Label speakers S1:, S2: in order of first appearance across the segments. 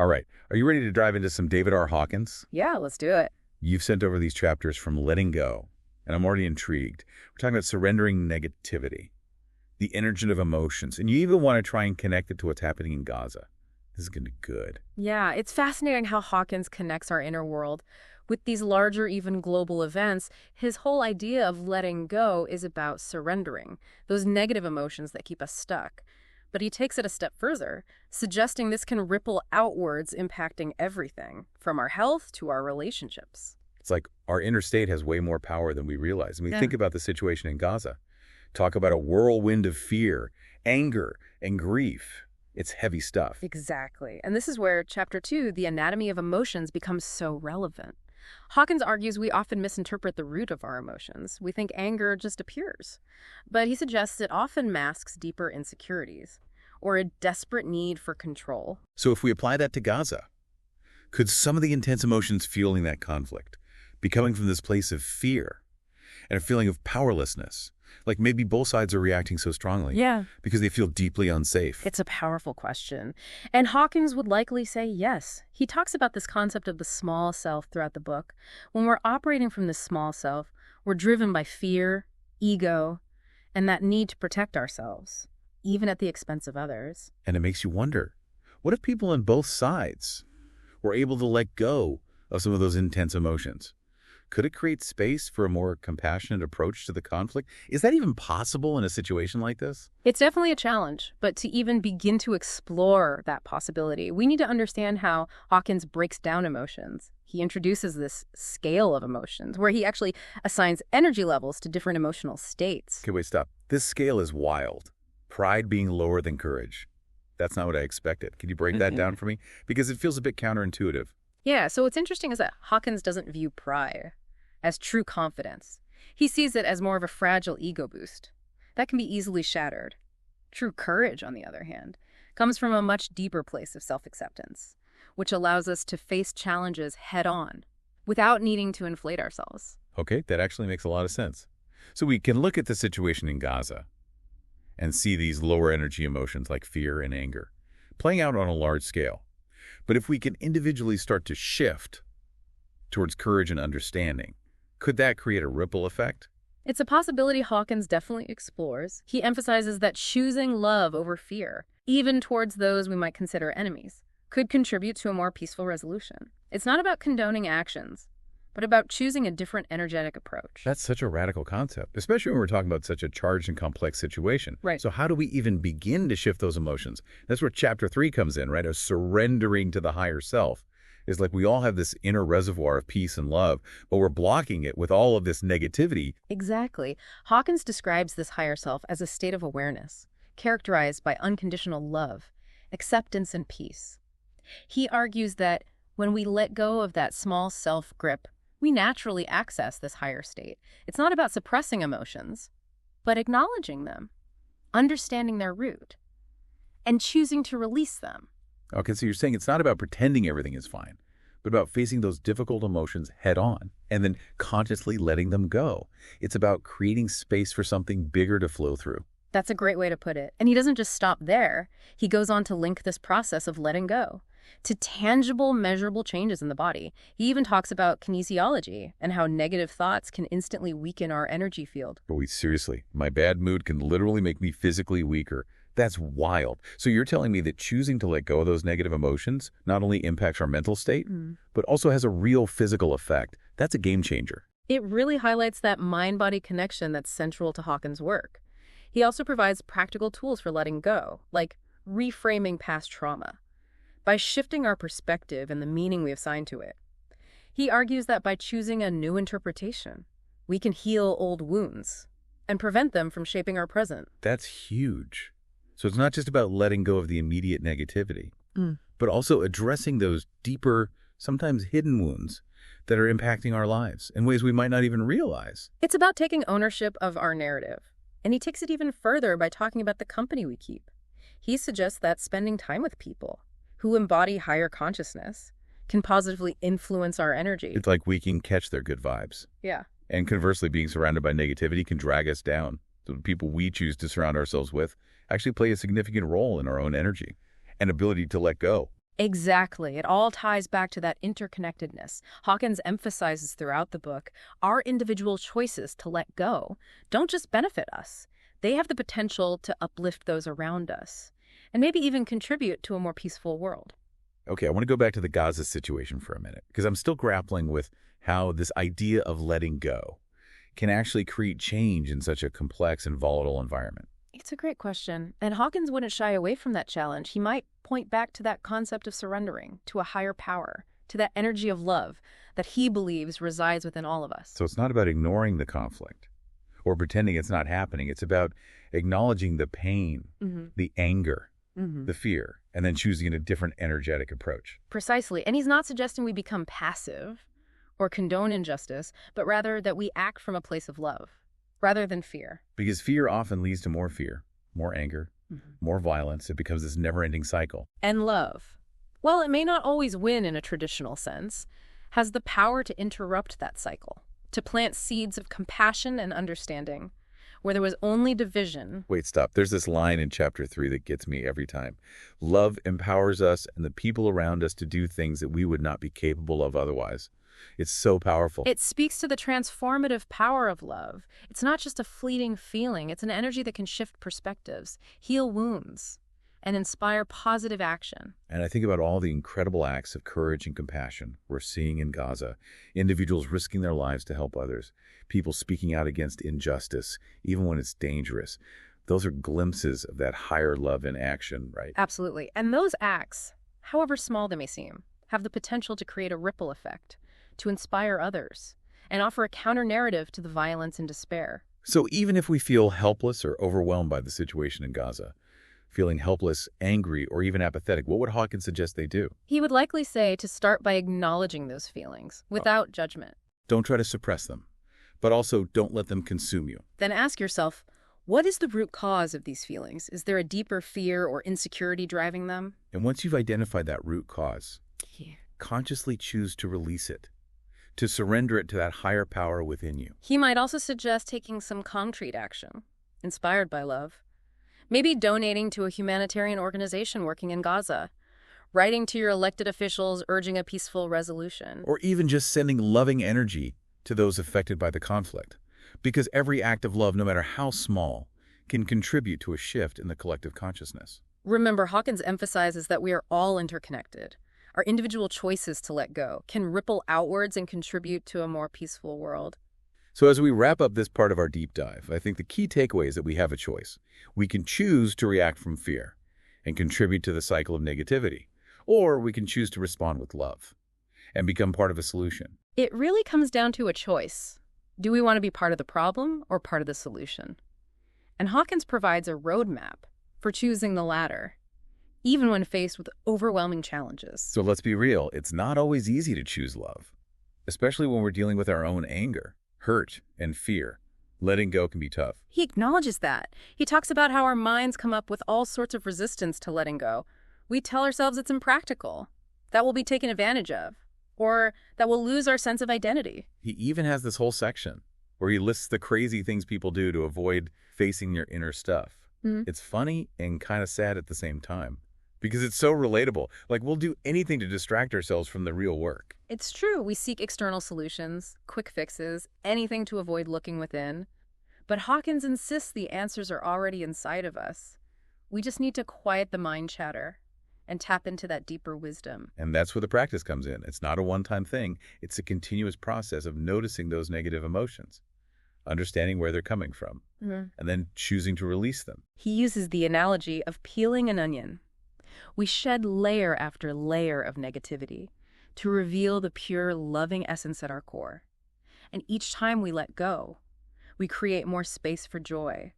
S1: All right. Are you ready to dive into some David R. Hawkins?
S2: Yeah, let's do it.
S1: You've sent over these chapters from letting go, and I'm already intrigued. We're talking about surrendering negativity, the energy of emotions, and you even want to try and connect it to what's happening in Gaza. This is going to be good.
S2: Yeah, it's fascinating how Hawkins connects our inner world with these larger, even global events. His whole idea of letting go is about surrendering, those negative emotions that keep us stuck. But he takes it a step further, suggesting this can ripple outwards, impacting everything, from our health to our relationships.
S1: It's like our inner state has way more power than we realize. And we think about the situation in Gaza. Talk about a whirlwind of fear, anger, and grief. It's heavy stuff.
S2: Exactly. And this is where Chapter 2, The Anatomy of Emotions, becomes so relevant. Hawkins argues we often misinterpret the root of our emotions. We think anger just appears. But he suggests it often masks deeper insecurities or a desperate need for control.
S1: So if we apply that to Gaza, could some of the intense emotions fueling that conflict be coming from this place of fear and a feeling of powerlessness? Like maybe both sides are reacting so strongly because they feel deeply unsafe.
S2: It's a powerful question. And Hawkins would likely say yes. He talks about this concept of the small self throughout the book. When we're operating from this small self, we're driven by fear, ego, and that need to protect ourselves, even at the expense of others.
S1: And it makes you wonder, what if people on both sides were able to let go of some of those intense emotions? Could it create space for a more compassionate approach to the conflict? Is that even possible in a situation like this?
S2: It's definitely a challenge, but to even begin to explore that possibility, we need to understand how Hawkins breaks down emotions. He introduces this scale of emotions where he actually assigns energy levels to different emotional states.
S1: Okay, wait, stop. This scale is wild. Pride being lower than courage. That's not what I expected. Can you break that down for me? Because it feels a bit counterintuitive.
S2: Yeah, so what's interesting is that Hawkins doesn't view pride as true confidence. He sees it as more of a fragile ego boost that can be easily shattered. True courage, on the other hand, comes from a much deeper place of self-acceptance, which allows us to face challenges head-on without needing to inflate ourselves.
S1: Okay, that actually makes a lot of sense. So we can look at the situation in Gaza and see these lower energy emotions like fear and anger playing out on a large scale. But if we can individually start to shift towards courage and understanding, could that create a ripple effect?
S2: It's a possibility Hawkins definitely explores. He emphasizes that choosing love over fear, even towards those we might consider enemies, could contribute to a more peaceful resolution. It's not about condoning actions, but about choosing a different energetic approach.
S1: That's such a radical concept, especially when we're talking about such a charged and complex situation.
S2: Right.
S1: So how do we even begin to shift those emotions? That's where Chapter 3 comes in, right? Of surrendering to the higher self. It's like we all have this inner reservoir of peace and love, but we're blocking it with all of this negativity.
S2: Exactly. Hawkins describes this higher self as a state of awareness, characterized by unconditional love, acceptance, and peace. He argues that when we let go of that small self grip, we naturally access this higher state. It's not about suppressing emotions, but acknowledging them, understanding their root, and choosing to release them.
S1: Okay, so you're saying it's not about pretending everything is fine, but about facing those difficult emotions head on and then consciously letting them go. It's about creating space for something bigger to flow through.
S2: That's a great way to put it. And he doesn't just stop there. He goes on to link this process of letting go to tangible, measurable changes in the body. He even talks about kinesiology and how negative thoughts can instantly weaken our energy field.
S1: But seriously, my bad mood can literally make me physically weaker. That's wild. So you're telling me that choosing to let go of those negative emotions not only impacts our mental state, but also has a real physical effect. That's a game changer.
S2: It really highlights that mind-body connection that's central to Hawkins' work. He also provides practical tools for letting go, like reframing past trauma, by shifting our perspective and the meaning we assign to it. He argues that by choosing a new interpretation, we can heal old wounds and prevent them from shaping our present.
S1: That's huge. So it's not just about letting go of the immediate negativity, but also addressing those deeper, sometimes hidden wounds that are impacting our lives in ways we might not even realize.
S2: It's about taking ownership of our narrative. And he takes it even further by talking about the company we keep. He suggests that spending time with people who embody higher consciousness can positively influence our energy.
S1: It's like we can catch their good vibes.
S2: Yeah.
S1: And conversely, being surrounded by negativity can drag us down. So the people we choose to surround ourselves with actually play a significant role in our own energy and ability to let go.
S2: Exactly. It all ties back to that interconnectedness. Hawkins emphasizes throughout the book, our individual choices to let go don't just benefit us. They have the potential to uplift those around us, and maybe even contribute to a more peaceful world.
S1: Okay, I want to go back to the Gaza situation for a minute, because I'm still grappling with how this idea of letting go can actually create change in such a complex and volatile environment.
S2: It's a great question, and Hawkins wouldn't shy away from that challenge. He might point back to that concept of surrendering, to a higher power, to that energy of love that he believes resides within all of us.
S1: So it's not about ignoring the conflict or pretending it's not happening. It's about acknowledging the pain, the anger, the fear, and then choosing a different energetic approach.
S2: Precisely, and he's not suggesting we become passive or condone injustice, but rather that we act from a place of love, rather than fear.
S1: Because fear often leads to more fear, more anger, more violence. It becomes this never-ending cycle.
S2: And love, while it may not always win in a traditional sense, has the power to interrupt that cycle, to plant seeds of compassion and understanding, where there was only division.
S1: Wait, stop. There's this line in chapter 3 that gets me every time. Love empowers us and the people around us to do things that we would not be capable of otherwise. It's so powerful.
S2: It speaks to the transformative power of love. It's not just a fleeting feeling. It's an energy that can shift perspectives, heal wounds, and inspire positive action.
S1: And I think about all the incredible acts of courage and compassion we're seeing in Gaza, individuals risking their lives to help others, people speaking out against injustice, even when it's dangerous. Those are glimpses of that higher love in action, right?
S2: Absolutely. And those acts, however small they may seem, have the potential to create a ripple effect, to inspire others, and offer a counter-narrative to the violence and despair.
S1: So even if we feel helpless or overwhelmed by the situation in Gaza, feeling helpless, angry, or even apathetic, what would Hawkins suggest they do?
S2: He would likely say to start by acknowledging those feelings, without judgment.
S1: Don't try to suppress them, but also don't let them consume you.
S2: Then ask yourself, what is the root cause of these feelings? Is there a deeper fear or insecurity driving them?
S1: And once you've identified that root cause, consciously choose to release it, to surrender it to that higher power within you.
S2: He might also suggest taking some concrete action, inspired by love. Maybe donating to a humanitarian organization working in Gaza, writing to your elected officials urging a peaceful resolution.
S1: Or even just sending loving energy to those affected by the conflict. Because every act of love, no matter how small, can contribute to a shift in the collective consciousness.
S2: Remember, Hawkins emphasizes that we are all interconnected. Our individual choices to let go can ripple outwards and contribute to a more peaceful world.
S1: So as we wrap up this part of our deep dive, I think the key takeaway is that we have a choice. We can choose to react from fear and contribute to the cycle of negativity, or we can choose to respond with love and become part of a solution.
S2: It really comes down to a choice. Do we want to be part of the problem or part of the solution? And Hawkins provides a roadmap for choosing the latter, even when faced with overwhelming challenges.
S1: So let's be real, it's not always easy to choose love, especially when we're dealing with our own anger, hurt, and fear. Letting go can be tough.
S2: He acknowledges that. He talks about how our minds come up with all sorts of resistance to letting go. We tell ourselves it's impractical, that we'll be taken advantage of, or that we'll lose our sense of identity.
S1: He even has this whole section where he lists the crazy things people do to avoid facing their inner stuff. It's funny and kind of sad at the same time because it's so relatable. Like, we'll do anything to distract ourselves from the real work.
S2: It's true. We seek external solutions, quick fixes, anything to avoid looking within. But Hawkins insists the answers are already inside of us. We just need to quiet the mind chatter and tap into that deeper wisdom.
S1: And that's where the practice comes in. It's not a one-time thing. It's a continuous process of noticing those negative emotions, understanding where they're coming from, and then choosing to release them.
S2: He uses the analogy of peeling an onion. We shed layer after layer of negativity to reveal the pure, loving essence at our core. And each time we let go, we create more space for joy,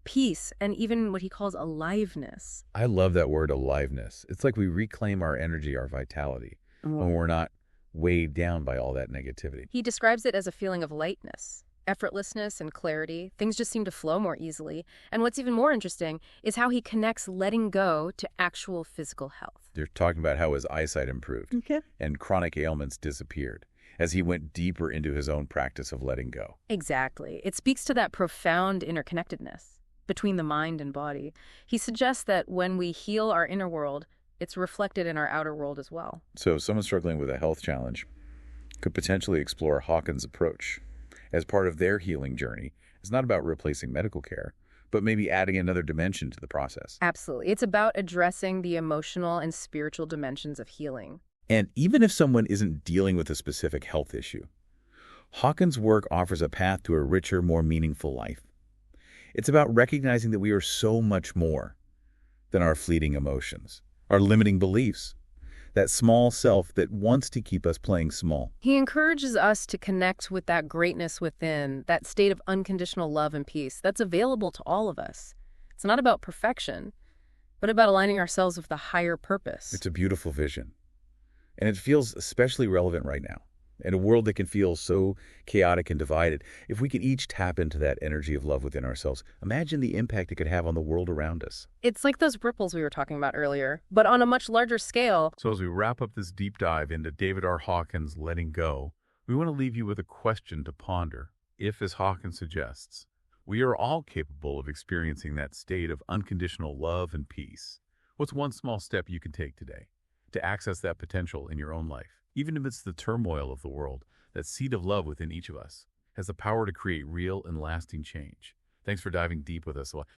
S2: peace, and even what he calls aliveness.
S1: I love that word, aliveness. It's like we reclaim our energy, our vitality, when we're not weighed down by all that negativity.
S2: He describes it as a feeling of lightness, effortlessness, and clarity. Things just seem to flow more easily. And what's even more interesting is how he connects letting go to actual physical health.
S1: They're talking about how his eyesight improved and chronic ailments disappeared as he went deeper into his own practice of letting go.
S2: Exactly. It speaks to that profound interconnectedness between the mind and body. He suggests that when we heal our inner world, It's reflected in our outer world as well.
S1: So someone struggling with a health challenge could potentially explore Hawkins' approach as part of their healing journey. It's not about replacing medical care, but maybe adding another dimension to the process.
S2: Absolutely. It's about addressing the emotional and spiritual dimensions of healing.
S1: And even if someone isn't dealing with a specific health issue, Hawkins' work offers a path to a richer, more meaningful life. It's about recognizing that we are so much more than our fleeting emotions, our limiting beliefs, that small self that wants to keep us playing small.
S2: He encourages us to connect with that greatness within, that state of unconditional love and peace that's available to all of us. It's not about perfection, but about aligning ourselves with the higher purpose.
S1: It's a beautiful vision. And it feels especially relevant right now. In a world that can feel so chaotic and divided, if we could each tap into that energy of love within ourselves, imagine the impact it could have on the world around us.
S2: It's like those ripples we were talking about earlier, but on a much larger scale.
S1: So as we wrap up this deep dive into David R. Hawkins' Letting Go, we want to leave you with a question to ponder. If, as Hawkins suggests, we are all capable of experiencing that state of unconditional love and peace, what's one small step you can take today to access that potential in your own life? Even amidst the turmoil of the world, that seed of love within each of us has the power to create real and lasting change. Thanks for diving deep with us.